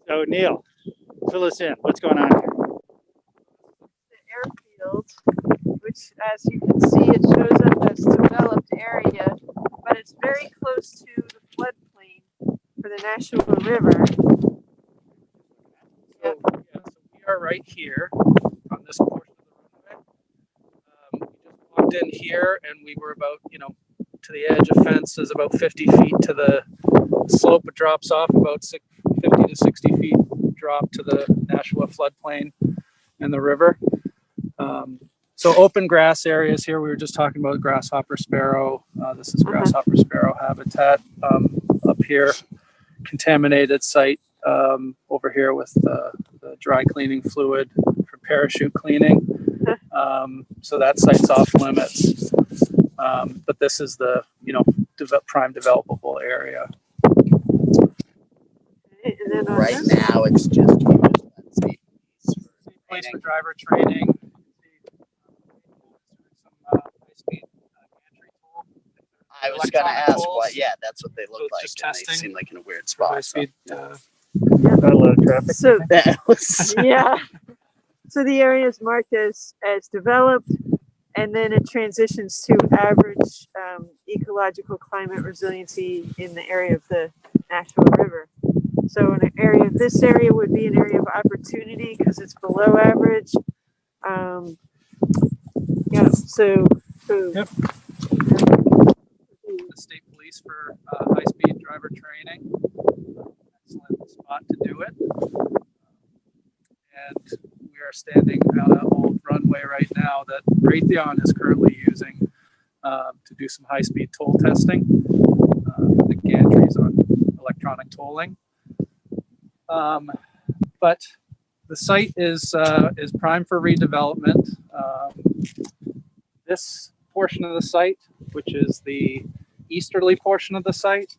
So Neil, fill us in. What's going on here? The airfield, which, as you can see, it shows up as developed area, but it's very close to the floodplain for the Nashua River. So we are right here on this portion of the runway. We just walked in here, and we were about, to the edge of fence is about 50 feet to the slope. It drops off about 50 to 60 feet drop to the Nashua floodplain and the river. So open grass areas here. We were just talking about grasshopper sparrow. This is grasshopper sparrow habitat. Up here, contaminated site over here with the dry cleaning fluid for parachute cleaning. So that site's off limits. But this is the prime developable area. And then on Right this now, it's just safe Place for driver training. Some high-speed gantry tool. I was going to ask what. Yeah, that's what they look like. Just And they testing. seem like in a weird spot. High-speed. Got a lot of traffic. So That was yeah, so the area is marked as developed, and then it transitions to average ecological climate resiliency in the area of the Nashua River. So this area would be an area of opportunity because it's below average. Yep. The state police for high-speed driver training. Excellent spot to do it. And we are standing on an old runway right now that Raytheon is currently using to do some high-speed toll testing. The gantries on electronic tolling. But the site is prime for redevelopment. This portion of the site, which is the easterly portion of the site,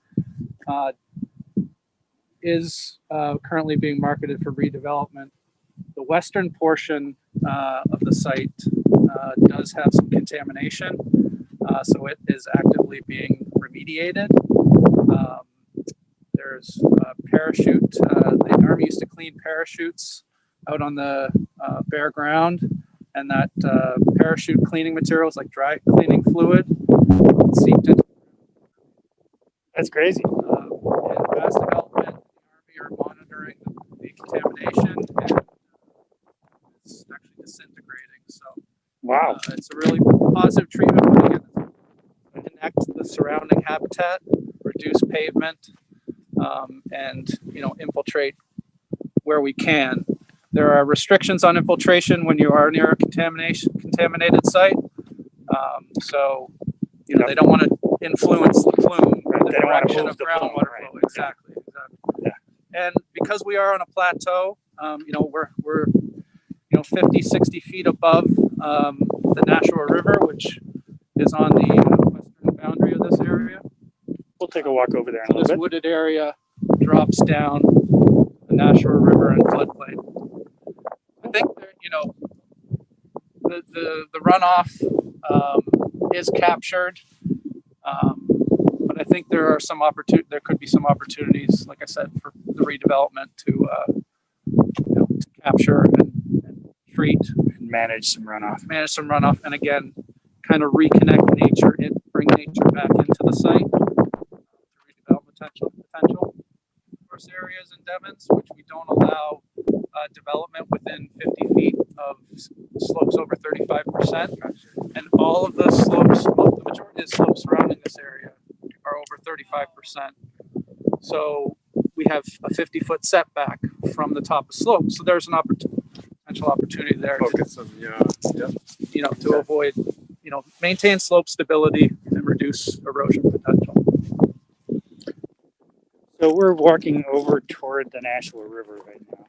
is currently being marketed for redevelopment. The western portion of the site does have some contamination, so it is actively being remediated. There's parachute. The Army used to clean parachutes out on the bare ground, and that parachute cleaning material is like dry cleaning fluid. It seeped into. That's crazy. In past development, the Army are monitoring the contamination, and it's actually disintegrating. So Wow. it's a really positive treatment. But again, connect the surrounding habitat, reduce pavement, and infiltrate where we can. There are restrictions on infiltration when you are near a contaminated site. So they don't want to influence the plume, the They don't want to direction move of the groundwater plume, flow. right. Exactly. Yeah. And because we are on a plateau, we're 50, 60 feet above the Nashua River, which is on the western boundary of this area. We'll take a walk over there in a So little this bit. wooded area drops down the Nashua River and floodplain. I think the runoff is captured, but I think there could be some opportunities, like I said, for the redevelopment to capture and treat, And manage some runoff. and again, kind of reconnect nature and bring nature back into the site. Redevelopment potential. Of course, areas in Devens, which we don't allow development within 50 feet of slopes over 35%. And all of the slopes, the majority of the slopes surrounding this area are over 35%. So we have a 50-foot setback from the top of slope. So there's an potential opportunity there to avoid, maintain slope stability and reduce erosion potential. So we're walking over toward the Nashua River right now.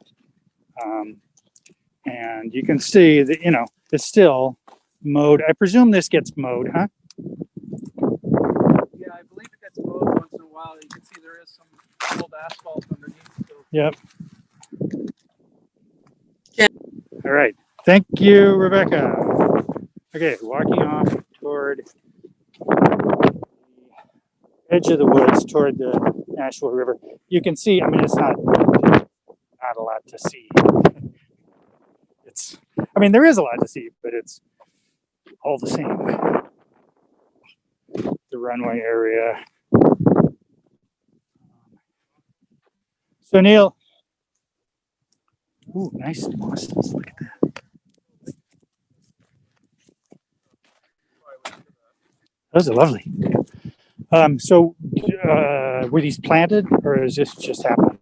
And you can see that, it's still mowed. I presume this gets mowed, huh? Yeah, I believe it gets mowed once in a while. You can see there is some old asphalt underneath. So. Yep. All right. Thank you, Rebecca. Okay, walking off toward the edge of the woods toward the Nashua River. You can see, it's not lot to see. I mean, there is a lot to see, but it's all the same. The runway area. So Neil, ooh, nice mosses. Look at that. Those are lovely. So were these planted, or is this just happening?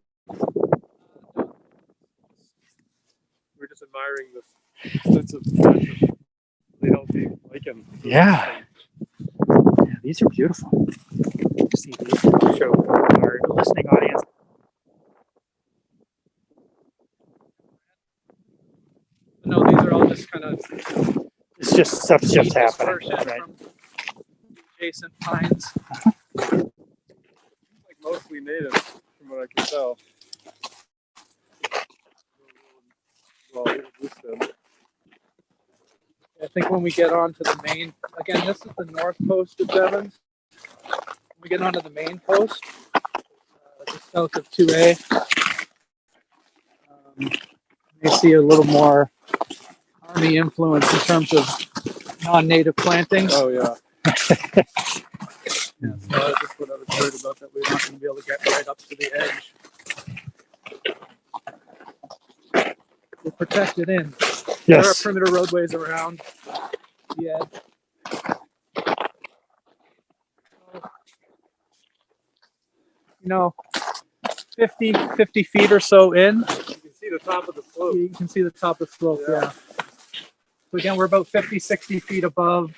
We're just admiring this extensive patch of really healthy lichen. Yeah. Yeah, these are beautiful. See, show our listening audience. No, these are all just kind of It's just stuff's just happening, dispersion right? from adjacent pines. Like mostly native, from what I can tell. Well, this then. I think when we get onto the main, again, this is the north coast of Devens. When we get onto the main coast, just south of 2A, you see a little more Army influence in terms of non-native plantings. Oh yeah. Yeah, so that's what I was worried about, that we're not going to be able to get right up to the edge. We're protected in. There are Yes. perimeter roadways around the edge. You know, 50 feet or so in, You can see the top of the slope. you can see the top of the slope, yeah. So again, we're about 50, 60 feet above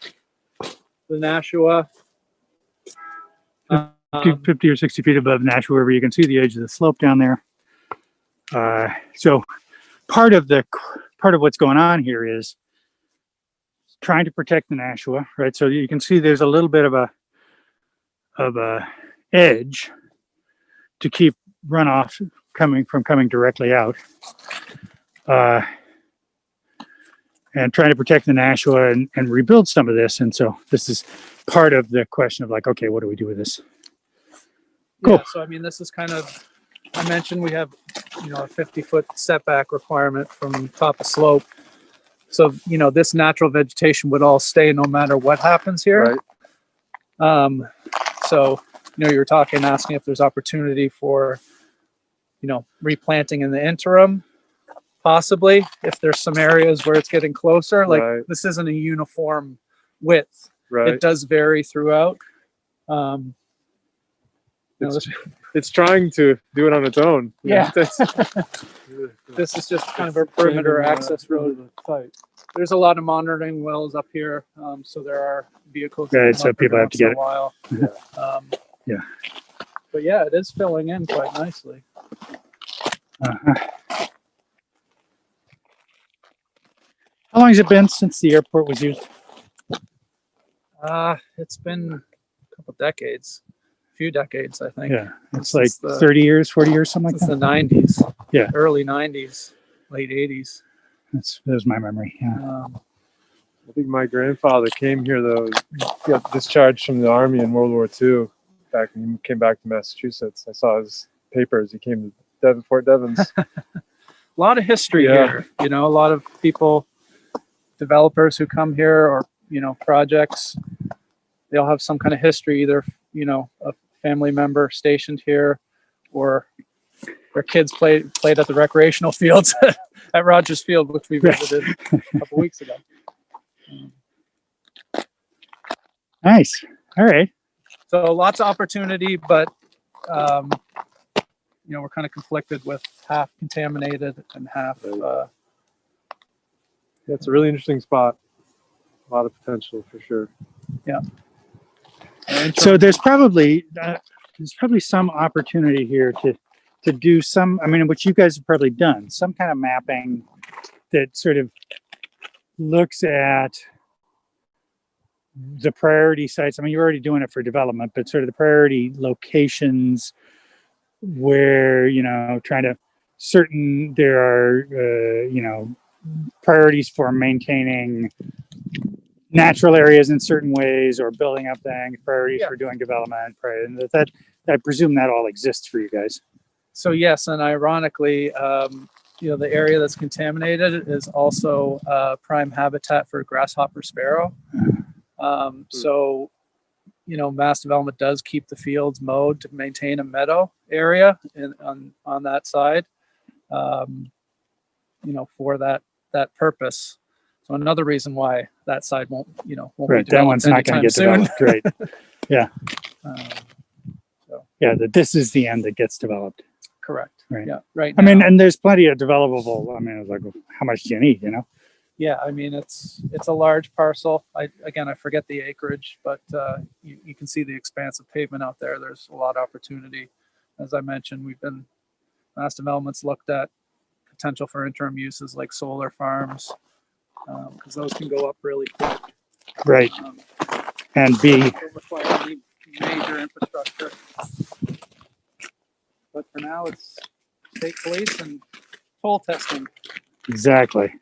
the Nashua. 50 or 60 feet above Nashua River. You can see the edge of the slope down there. So part of what's going on here is trying to protect the Nashua, right? So you can see there's a little bit of a edge to keep runoff coming directly out. And trying to protect the Nashua and rebuild some of this. And so this is part of the question of like, okay, what do we do with this? Cool. Yeah, so I mean, this is kind of, I mentioned we have, a 50-foot setback requirement from top of slope. So, this natural vegetation would all stay no matter what happens here. Right. So, you were asking if there's opportunity for, replanting in the interim, possibly, if there's some areas where it's getting closer. Like Right. this isn't a uniform width. Right. It does vary throughout. It's trying to do it on its own. Yeah. That's- This is just kind of a perimeter access road. Site. There's a lot of monitoring wells up here, so there are vehicles. that Right, come so up every people have to once in get a while. Yeah. But yeah, it is filling in quite nicely. How long has it been since the airport was used? It's been a couple decades, a few decades, I think. Yeah, it's like Since the- 30 years, 40 years, something like Since that. the 90s. Yeah. Early 90s, late 80s. That was my memory. Yeah. I think my grandfather came here though, got discharged from the army in World War II. Back when he came back to Massachusetts, I saw his papers. He came to Fort Devens. A lot of history Yeah. here. A lot of people, developers who come here, or projects. They all have some kind of history, either a family member stationed here, or their kids played at the recreational fields at Rogers Field, which we visited a couple weeks ago. Nice. All right. So lots of opportunity, but we're kind of conflicted with half contaminated and half. It's a really interesting spot. A lot of potential for sure. So there's probably some opportunity here to do some. I mean, which you guys have probably done, some kind of mapping that sort of looks at the priority sites. I mean, you're already doing it for development, but sort of the priority locations where, there are, priorities for maintaining natural areas in certain ways or building up things, priorities Yeah. for doing development, and I presume that all exists for you guys. So yes, and ironically, the area that's contaminated is also prime habitat for grasshopper sparrow. So, mass development does keep the fields mowed to maintain a meadow area on that side, for that purpose. So another reason why that side won't be Right, that developed one's not going anytime to get soon. developed, right? Yeah, So yeah. This is the end that gets developed. correct. Right. Yeah. Right. I mean, now- and there's plenty of developable. I mean, it's like, how much do you need? yeah, I mean, it's a large parcel. I forget the acreage, but you can see the expanse of pavement out there. There's a lot of opportunity. As I mentioned, mass development's looked at potential for interim uses like solar farms, because those can go up really quick. Right, and B, Don't require any major infrastructure. But for now, it's state police and toll testing. exactly.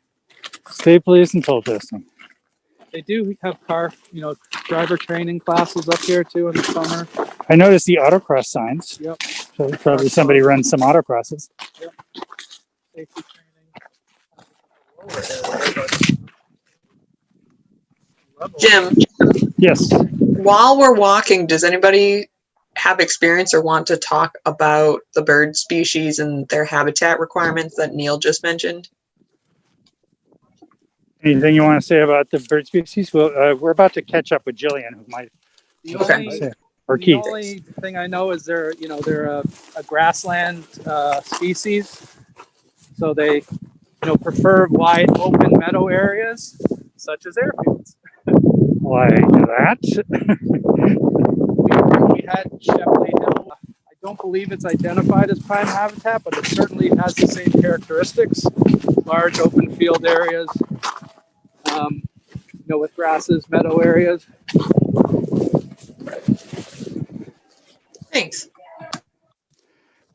State police and toll testing. They do have driver training classes up here too in the summer. I noticed the autocross signs. Yep. So probably somebody runs some autocrosses. Safety training. Jim, Yes. while we're walking, does anybody have experience or want to talk about the bird species and their habitat requirements that Neil just mentioned? Anything you want to say about the bird species? Well, we're about to catch up with Jillian, who might The Okay. only, or the Keith. only thing I know is they're a grassland species, so they prefer wide open meadow areas such as airfields. Why that? We had Shepley Hill. I don't believe it's identified as prime habitat, but it certainly has the same characteristics. Large open field areas, with grasses, meadow areas. Thanks.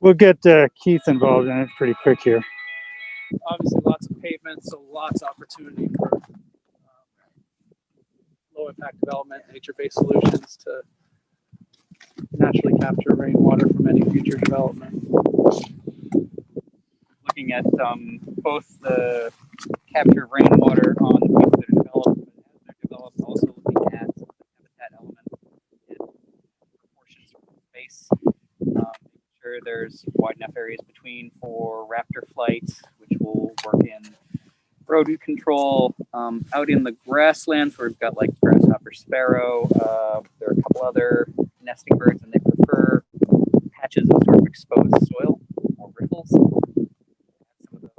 We'll get Keith involved in it pretty quick here. Obviously, lots of pavement, so lots of opportunity for low impact development, nature-based solutions to naturally capture rainwater from any future development. Looking at both the capture of rainwater on the places that are developed, but as they're developed, also looking at the habitat element in proportions of space. Making sure there's wide enough areas between for raptor flights, which will work in rodent control. Out in the grasslands where we've got like grasshopper sparrow, there are a couple other nesting birds, and they prefer patches of sort of exposed soil or riffles. Some of those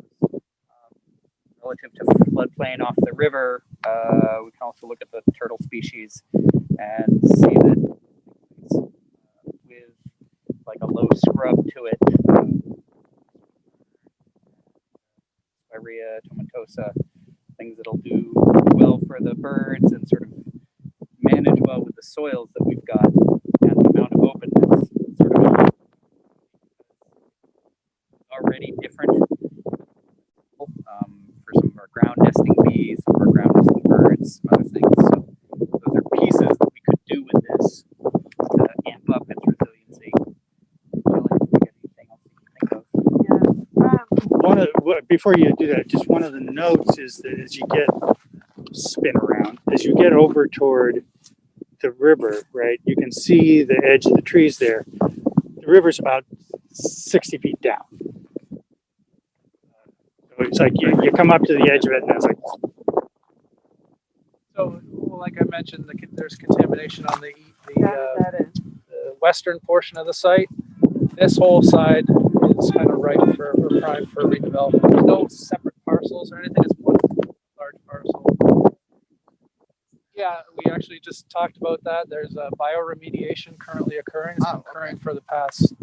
relative to floodplain off the river. We can also look at the turtle species and see that with like a low scrub to it, Spirea tomatosa, things that'll do well for the birds and sort of manage well with the soils that we've got and the amount of openness. Sort of already different for some of our ground nesting bees, some of our ground nesting birds, some other things. So those are pieces that we could do with this to amp up its resiliency. Jillian, do you have anything else you can think of? Before you do that, just one of the notes is that as you get spin around, as you get over toward the river, right, you can see the edge of the trees there. The river's about 60 feet down. So it's like you come up to the edge of it and it's like, So, like I mentioned, there's contamination on the western portion of the site. This whole side is kind of ripe for prime for redevelopment. There's no separate parcels or anything. It's one large parcel. Yeah, we actually just talked about that. There's a bioremediation currently occurring. It's been occurring for the past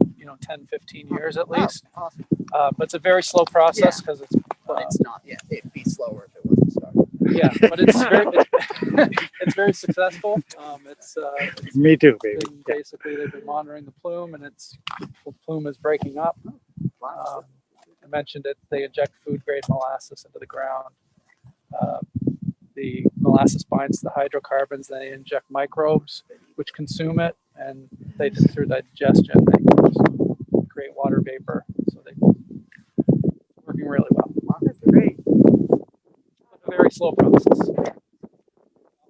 10, 15 years at least. Awesome. But it's a very slow process because it's But it's not. Yeah, it'd be slower if it wasn't started. yeah, but it's very successful. It's me too, baby. been basically they've been monitoring the plume, and the plume is breaking up. I mentioned it. They inject food grade molasses into the ground. The molasses binds to the hydrocarbons. They inject microbes, which consume it, and they through digestion they create water vapor. So they're working really well. very slow process.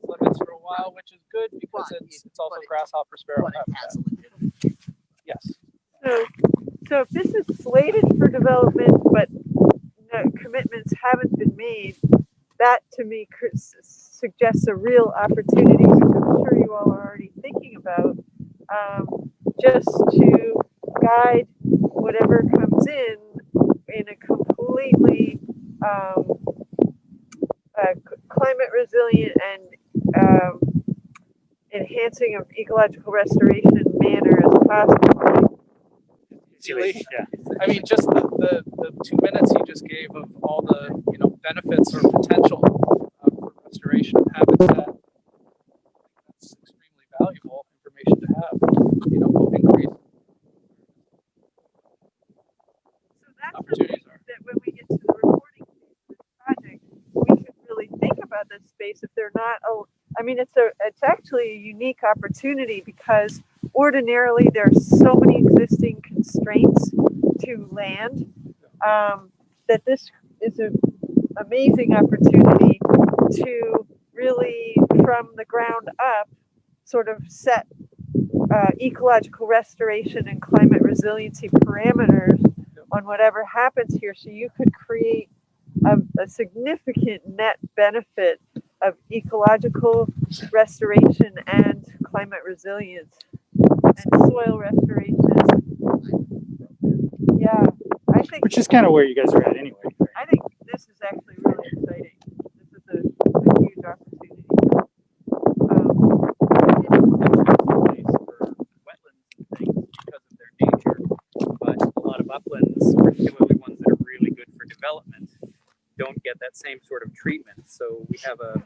Limits for a while, which is good because it's also grasshopper sparrow But it habitat. has a legitimate. Yes. So if this is slated for development, but no commitments haven't been made, that to me suggests a real opportunity, which I'm sure you all are already thinking about, just to guide whatever comes in a completely climate resilient and enhancing of ecological restoration manner as possible. Yeah. I mean, just the 2 minutes he just gave of all the benefits or potential for restoration of habitat. That's extremely valuable information to have. Will increase So that's opportunities are. that when we get to the reporting phase of this project, we should really think about this space. If they're not, I mean, it's actually a unique opportunity because ordinarily there's so many existing constraints to land that this is an amazing opportunity to really, from the ground up, sort of set ecological restoration and climate resiliency parameters on whatever happens here. So you could create a significant net benefit of ecological restoration and climate resilience and soil restoration. Yeah, I think Which is kind of where you guys are at anyway. this is actually really exciting. This is a huge opportunity. Place for wetlands and things because of their nature, but a lot of uplands, particularly ones that are really good for development, don't get that same sort of treatment. So we have a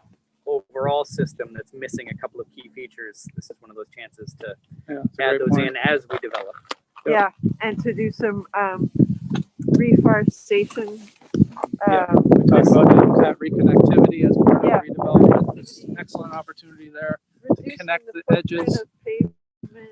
overall system that's missing a couple of key features. This is one of those chances to add those in as we develop. Yeah, and to do some reforestation. We talked about habitat reconnectivity as part Yeah. of redevelopment. There's an excellent opportunity there. Reducing Connect the footprint edges. of pavement,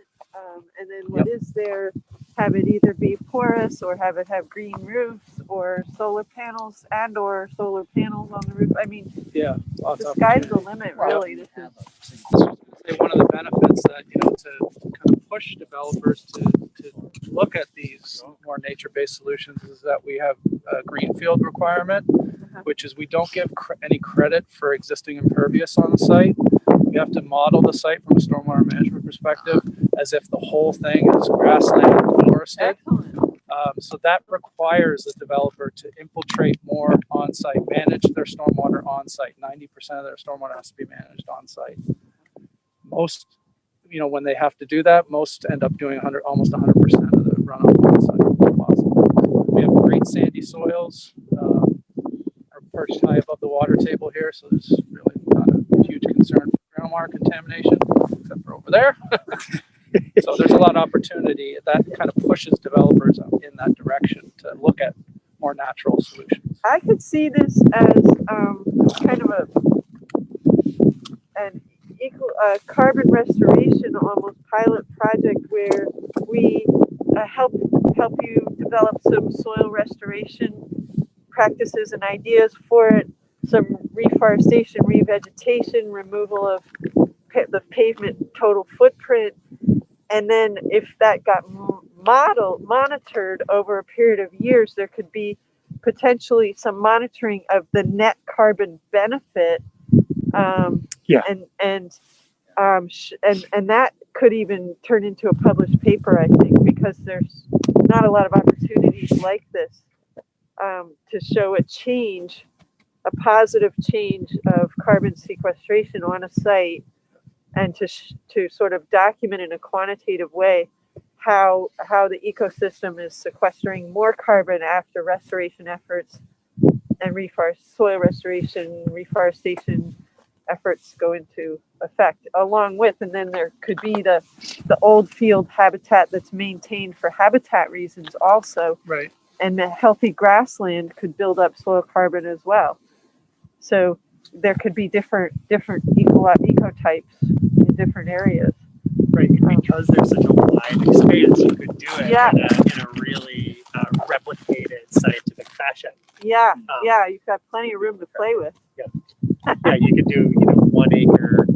and then what is there, have it either be porous or have it have green roofs or solar panels or solar panels on the roof. I mean, Yeah, lots the of sky's the opportunity. limit, really. This is Say one of the benefits that to kind of push developers to look at these more nature-based solutions is that we have a greenfield requirement, which is we don't give any credit for existing impervious on the site. We have to model the site from a stormwater management perspective as if the whole thing is grassland forested. excellent. So that requires the developer to infiltrate more on-site, manage their stormwater on-site. 90% of their stormwater has to be managed on-site. Most, when they have to do that, most end up doing almost 100% of the runoff on-site. We have great sandy soils. Are perched high above the water table here, so there's really not a huge concern for groundwater contamination, except for over there. So there's a lot of opportunity that kind of pushes developers in that direction to look at more natural solutions. I could see this as kind of an carbon restoration almost pilot project where we help you develop some soil restoration practices and ideas for it, some reforestation, revegetation, removal of the pavement total footprint, and then if that got monitored over a period of years, there could be potentially some monitoring of the net carbon benefit. And that could even turn into a published paper, I think, because there's not a lot of opportunities like this to show a positive change of carbon sequestration on a site, and to sort of document in a quantitative way how the ecosystem is sequestering more carbon after restoration efforts and soil restoration, reforestation efforts go into effect, along with, and then there could be the old field habitat that's maintained for habitat reasons also, Right. and the healthy grassland could build up soil carbon as well. So there could be different ecotypes in different areas. Right, and because there's such a wide expanse, you could do it Yeah. in a really replicated scientific fashion. Yeah, you've got plenty of room to play with. Yep. yeah, you could do 1 acre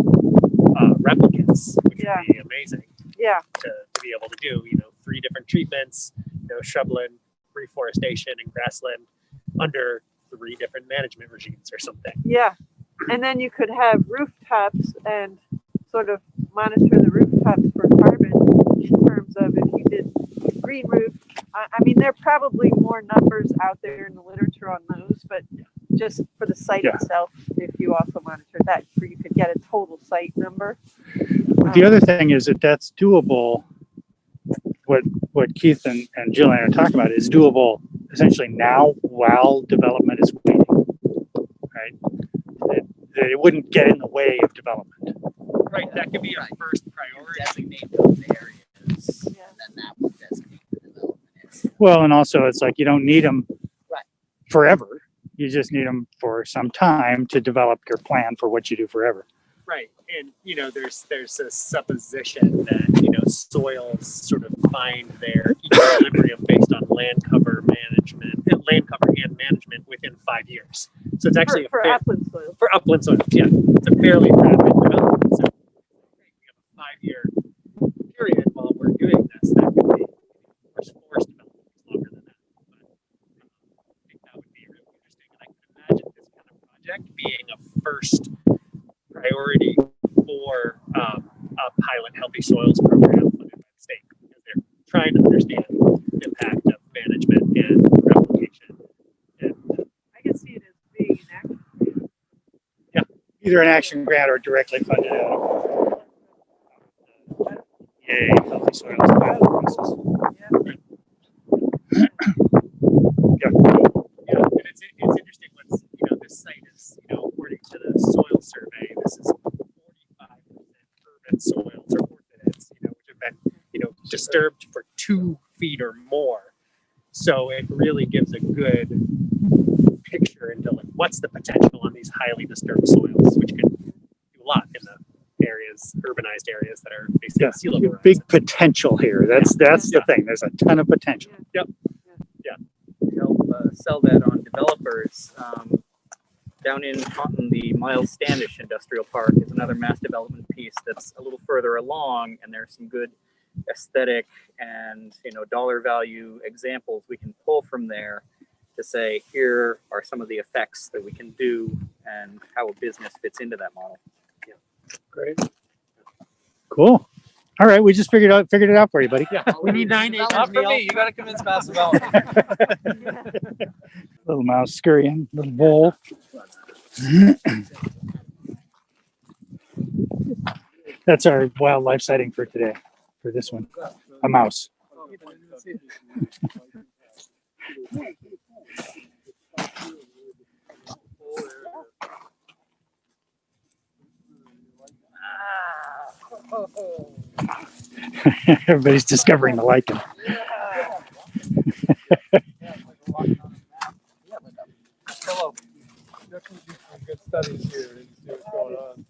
replicants, which Yeah. would be amazing Yeah, to be able to do. 3 different treatments, shrubland, reforestation, and grassland under 3 different management regimes or something. yeah. And then you could have rooftops and sort of monitor the rooftops for carbon in terms of if you did green roof. I mean, there are probably more numbers out there in the literature on those, but just for the site Yeah. itself, if you also monitor that, you could get a total site number. The other thing is that that's doable. What Keith and Jillian are talking about is doable essentially now while development is waiting, right? That it wouldn't get in the way of development. Right, that could be a first priority. Designate those areas, Yeah. and then that will designate the development area. Well, and also it's like you don't need them Right. forever. You just need them for some time to develop your plan for what you do forever. Right, and there's a supposition that soils sort of find their equilibrium based on land cover and management within 5 years. So it's actually For upland soil. for upland soils. Yeah, it's a fairly rapid development. So we have a 5-year period while we're doing this. That could be, of course, forest development is longer than that. But I think that would be really interesting, and I can imagine this kind of project being a first priority for a pilot healthy soils program funded by the state, because they're trying to understand the impact of management and replication. And I can see it as being an action. Either an action grant or directly funded out of EA Healthy Soils pilot process. yeah, and it's interesting. What's this site is according to the soil survey, this is 45% urban soils or orchids, which have been disturbed for 2 feet or more. So it really gives a good picture into like what's the potential on these highly disturbed soils, which could do a lot in the areas, urbanized areas that are facing sea level rise. Big potential here. That's the thing. There's a ton of potential. Help sell that on developers. Down in Taunton, the Miles Standish Industrial Park is another mass development piece that's a little further along, and there's some good aesthetic and dollar value examples we can pull from there to say here are some of the effects that we can do and how a business fits into that model. Great. Cool. All right, we just figured it out for you, buddy. Yeah, we need 9 acres. Not for Neil. me. You got to convince mass development. Little mouse scurrying, little bowl. That's our wildlife sighting for today, for this one. A mouse. Everybody's discovering the lichen. Hello. Definitely do some good studies here and see what's going on.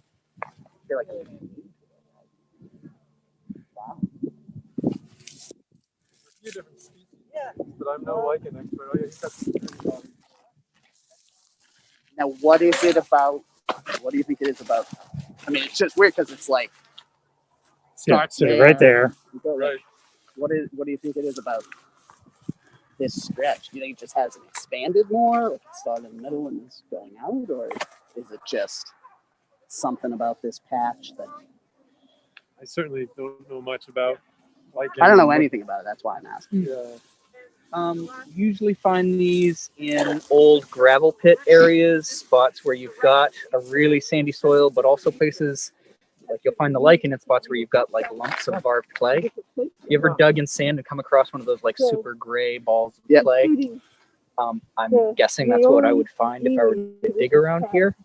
A few different species, but I'm no lichen expert. Oh, yeah, he's got some good stuff. Now, what is it about? What do you think it is about? I mean, it's just weird because it's like Yeah, starts so right there. you go, Right. What do you think it is about this stretch? Do you think it just hasn't expanded more? Like it started in the middle and is going out, or is it just something about this patch that I certainly don't know much about lichen. I don't know anything about it? That's why I'm asking. Yeah. Usually find these in old gravel pit areas, spots where you've got a really sandy soil, but also places like you'll find the lichen in spots where you've got like lumps of barbed clay. You ever dug in sand and come across one of those like super gray balls of Yep. clay? I'm guessing that's what I would find if I were to dig around here.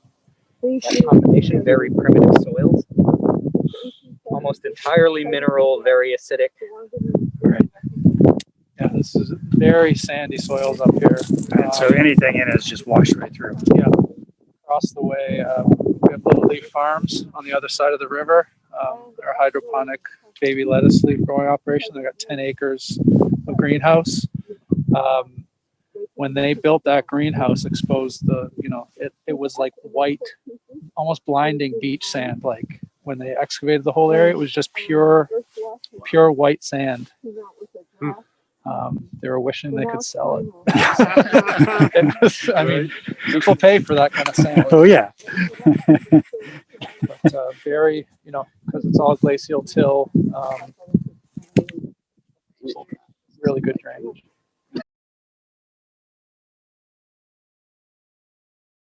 That combination of very primitive soils, almost entirely mineral, very acidic. Yeah, this is very sandy soils up here. And so anything in it is just washed right through. Across the way, we have Little Leaf Farms on the other side of the river. They're a hydroponic baby lettuce leaf growing operation. They got 10 acres of greenhouse. When they built that greenhouse, exposed it was like white almost blinding beach sand. Like when they excavated the whole area, it was just pure white sand. They were wishing they could sell it. It was, I mean, people pay for that kind of sand. Oh yeah. But very, because it's all glacial till, really good drainage.